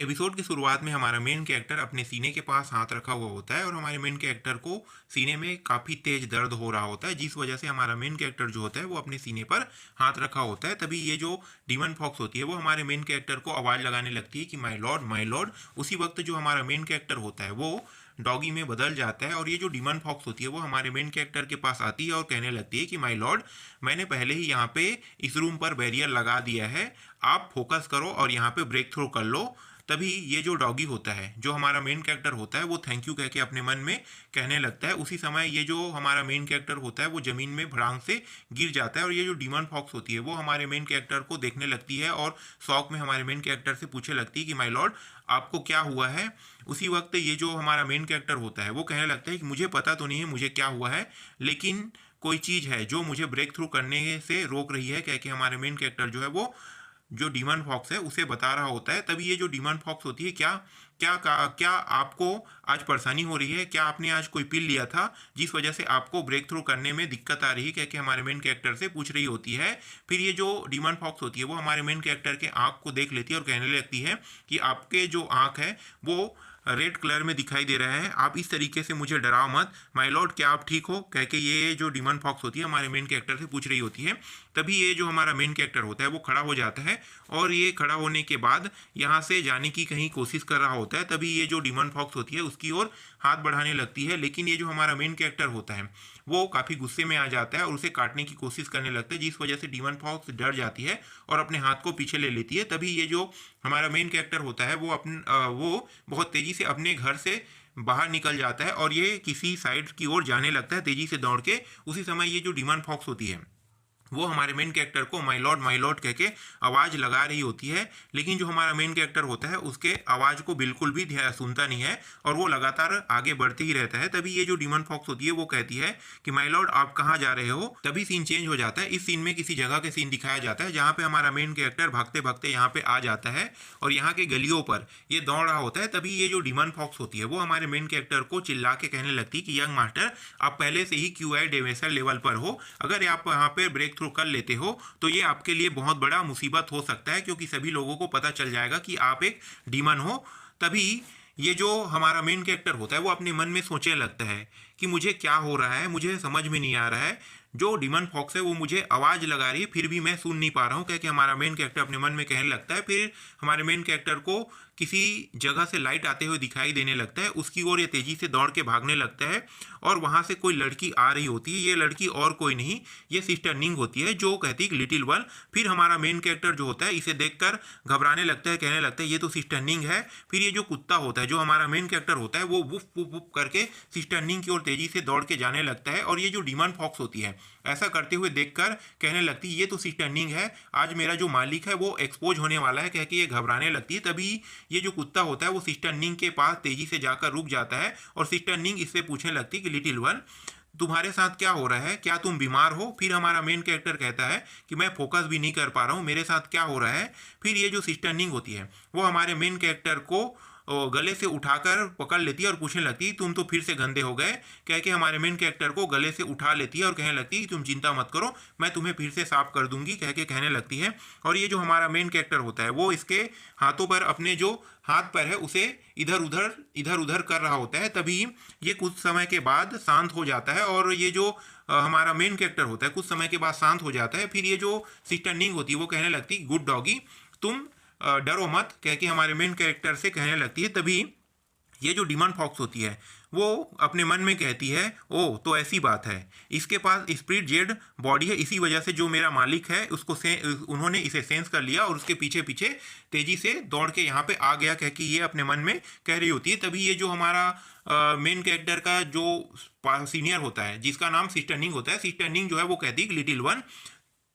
Episode की शुरुआत में हमारा मेन कैरेक्टर अपने सीने के पास हाथ रखा हुआ होता है और हमारे मेन कैरेक्टर को सीने में काफ़ी तेज दर्द हो रहा होता है, जिस वजह से हमारा मेन कैरेक्टर जो होता है वो अपने सीने पर हाथ रखा होता है। तभी ये जो डीमन फॉक्स होती है वो हमारे मेन कैरेक्टर को आवाज़ लगाने लगती है कि माय लॉर्ड माय लॉर्ड। उसी वक्त जो हमारा मेन कैरेक्टर होता है वो डॉगी में बदल जाता है और ये जो डीमन फॉक्स होती है वो हमारे मेन कैरेक्टर के पास आती है और कहने लगती है कि माय लॉर्ड, मैंने पहले ही यहाँ पे इस रूम पर बैरियर लगा दिया है, आप फोकस करो और यहाँ पे ब्रेक थ्रू कर लो। तभी ये जो डॉगी होता है, जो हमारा मेन कैरेक्टर होता है, वो थैंक यू कह के अपने मन में कहने लगता है। उसी समय ये जो हमारा मेन कैरेक्टर होता है वो ज़मीन में भड़ांग से गिर जाता है और ये जो डीमन फॉक्स होती है वो हमारे मेन कैरेक्टर को देखने लगती है और शौक में हमारे मेन कैरेक्टर से पूछने लगती है कि माय लॉर्ड, आपको क्या हुआ है। उसी वक्त ये जो हमारा मेन कैरेक्टर होता है वो कहने लगता है कि मुझे पता तो नहीं है मुझे क्या हुआ है, लेकिन कोई चीज़ है जो मुझे ब्रेक थ्रू करने से रोक रही है, कह के हमारे मेन कैरेक्टर जो है वो जो डीमन फॉक्स है उसे बता रहा होता है। तभी ये जो डीमन फॉक्स होती है, क्या क्या क्या आपको आज परेशानी हो रही है, क्या आपने आज कोई पिल लिया था जिस वजह से आपको ब्रेक थ्रू करने में दिक्कत आ रही है, क्या हमारे मेन कैरेक्टर से पूछ रही होती है। फिर ये जो डीमन फॉक्स होती है वो हमारे मेन कैरेक्टर के आँख को देख लेती है और कहने लगती है कि आपके जो आँख है वो रेड कलर में दिखाई दे रहा है, आप इस तरीके से मुझे डराओ मत, माय लॉर्ड क्या आप ठीक हो, कह के ये जो डीमन फॉक्स होती है हमारे मेन कैरेक्टर से पूछ रही होती है। तभी ये जो हमारा मेन कैरेक्टर होता है वो खड़ा हो जाता है और ये खड़ा होने के बाद यहाँ से जाने की कहीं कोशिश कर रहा होता है। तभी ये जो डीमन फॉक्स होती है उसकी ओर हाथ बढ़ाने लगती है, लेकिन ये जो हमारा मेन कैरेक्टर होता है वो काफ़ी गुस्से में आ जाता है और उसे काटने की कोशिश करने लगता है, जिस वजह से डीमन फॉक्स डर जाती है और अपने हाथ को पीछे ले लेती है। तभी ये जो हमारा मेन कैरेक्टर होता है वो बहुत तेज़ी से अपने घर से बाहर निकल जाता है और ये किसी साइड की ओर जाने लगता है तेज़ी से दौड़ के। उसी समय ये जो डीमन फॉक्स होती है वो हमारे मेन कैरेक्टर को माय लॉर्ड कह के आवाज़ लगा रही होती है, लेकिन जो हमारा मेन कैरेक्टर होता है उसके आवाज़ को बिल्कुल भी सुनता नहीं है और वो लगातार आगे बढ़ते ही रहता है। तभी ये जो डीमन फॉक्स होती है वो कहती है कि माय लॉर्ड आप कहाँ जा रहे हो। तभी सीन चेंज हो जाता है। इस सीन में किसी जगह के सीन दिखाया जाता है जहाँ पे हमारा मेन कैरेक्टर भागते भागते यहाँ पे आ जाता है और यहाँ के गलियों पर ये दौड़ रहा होता है। तभी ये जो डीमन फॉक्स होती है वो हमारे मेन कैरेक्टर को चिल्ला के कहने लगती है कि यंग मास्टर, आप पहले से ही क्यूआई डेवेसर लेवल पर हो, अगर आप यहाँ पे ब्रेक थ्रू कर लेते हो तो ये आपके लिए बहुत बड़ा मुसीबत हो सकता है, क्योंकि सभी लोगों को पता चल जाएगा कि आप एक डीमन हो। तभी ये जो हमारा मेन कैरेक्टर होता है वो अपने मन में सोचने लगता है कि मुझे क्या हो रहा है, मुझे समझ में नहीं आ रहा है, जो डीमन फॉक्स है वो मुझे आवाज़ लगा रही है फिर भी मैं सुन नहीं पा रहा हूँ, क्या कि हमारा मेन कैरेक्टर अपने मन में कहने लगता है। फिर हमारे मेन कैरेक्टर को किसी जगह से लाइट आते हुए दिखाई देने लगता है, उसकी ओर ये तेज़ी से दौड़ के भागने लगता है और वहाँ से कोई लड़की आ रही होती है। ये लड़की और कोई नहीं, ये सिस्टर निंग होती है जो कहती है लिटिल वन। फिर हमारा मेन कैरेक्टर जो होता है इसे देखकर घबराने लगता है, कहने लगता है ये तो सिस्टर निंग है। फिर ये जो कुत्ता होता है जो हमारा मेन कैरेक्टर होता है वो वुफ वुफ वुफ करके सिस्टर निंग की ओर तेज़ी से दौड़ के जाने लगता है और ये जो डीमन फॉक्स होती है ऐसा करते हुए देखकर कहने लगती है ये तो सिस्टर निंग है, आज मेरा जो मालिक है वो एक्सपोज होने वाला है, कह के ये घबराने लगती है। तभी ये जो कुत्ता होता है वो सिस्टर निंग के पास तेजी से जाकर रुक जाता है और सिस्टर निंग इससे पूछने लगती है कि लिटिल वन, तुम्हारे साथ क्या हो रहा है, क्या तुम बीमार हो। फिर हमारा मेन कैरेक्टर कहता है कि मैं फोकस भी नहीं कर पा रहा हूँ, मेरे साथ क्या हो रहा है। फिर ये जो सिस्टर निंग होती है वो हमारे मेन कैरेक्टर को गले से उठाकर पकड़ लेती है और पूछने लगती है तुम तो फिर से गंदे हो गए, कह के हमारे मेन कैरेक्टर को गले से उठा लेती है और कहने लगती है कि तुम चिंता मत करो, मैं तुम्हें फिर से साफ कर दूंगी, कह के कहने लगती है। और ये जो हमारा मेन कैरेक्टर होता है वो इसके हाथों पर अपने जो हाथ पैर है उसे इधर उधर कर रहा होता है। तभी ये कुछ समय के बाद शांत हो जाता है और ये जो हमारा मेन कैरेक्टर होता है कुछ समय के बाद शांत हो जाता है। फिर ये जो सिस्टर निंग होती है वो कहने लगती है गुड डॉगी, तुम डरो मत, कह के हमारे मेन कैरेक्टर से कहने लगती है। तभी ये जो डीमन फॉक्स होती है वो अपने मन में कहती है ओ तो ऐसी बात है, इसके पास स्पिरिट जेड बॉडी है, इसी वजह से जो मेरा मालिक है उसको उन्होंने इसे सेंस कर लिया और उसके पीछे पीछे तेजी से दौड़ के यहाँ पे आ गया, कह के ये अपने मन में कह रही होती है। तभी ये जो हमारा मेन कैरेक्टर का जो सीनियर होता है जिसका नाम सिस्टर निंग होता है, सिस्टर निंग जो है वो कहती है लिटिल वन,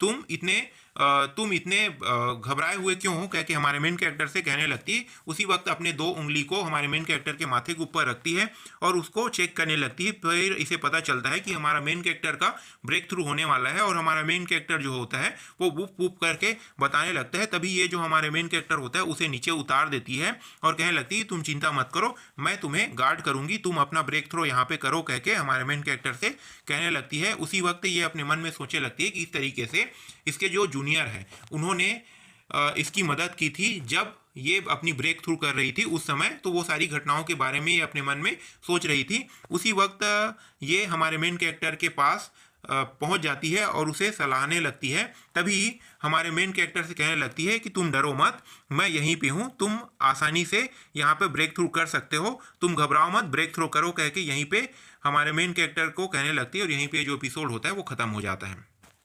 तुम इतने घबराए हुए क्यों हो, कह के हमारे मेन कैरेक्टर से कहने लगती है। उसी वक्त अपने दो उंगली को हमारे मेन कैरेक्टर के माथे के ऊपर रखती है और उसको चेक करने लगती है। फिर इसे पता चलता है कि हमारा मेन कैरेक्टर का ब्रेक थ्रू होने वाला है और हमारा मेन कैरेक्टर जो होता है वो वूप वूप करके बताने लगता है। तभी ये जो हमारे मेन कैरेक्टर होता है उसे नीचे उतार देती है और कहने लगती है तुम चिंता मत करो, मैं तुम्हें गार्ड करूंगी, तुम अपना ब्रेक थ्रो यहाँ पे करो, कह के हमारे मेन कैरेक्टर से कहने लगती है। उसी वक्त ये अपने मन में सोचने लगती है कि इस तरीके से इसके जो जूनियर है उन्होंने इसकी मदद की थी जब ये अपनी ब्रेक थ्रू कर रही थी उस समय, तो वो सारी घटनाओं के बारे में ये अपने मन में सोच रही थी। उसी वक्त ये हमारे मेन कैरेक्टर के पास पहुंच जाती है और उसे सलाहने लगती है। तभी हमारे मेन कैरेक्टर से कहने लगती है कि तुम डरो मत, मैं यहीं पे हूँ, तुम आसानी से यहाँ पे ब्रेक थ्रू कर सकते हो, तुम घबराओ मत, ब्रेक थ्रू करो, कह के यहीं पे हमारे मेन कैरेक्टर को कहने लगती है और यहीं पे जो एपिसोड होता है वो ख़त्म हो जाता है।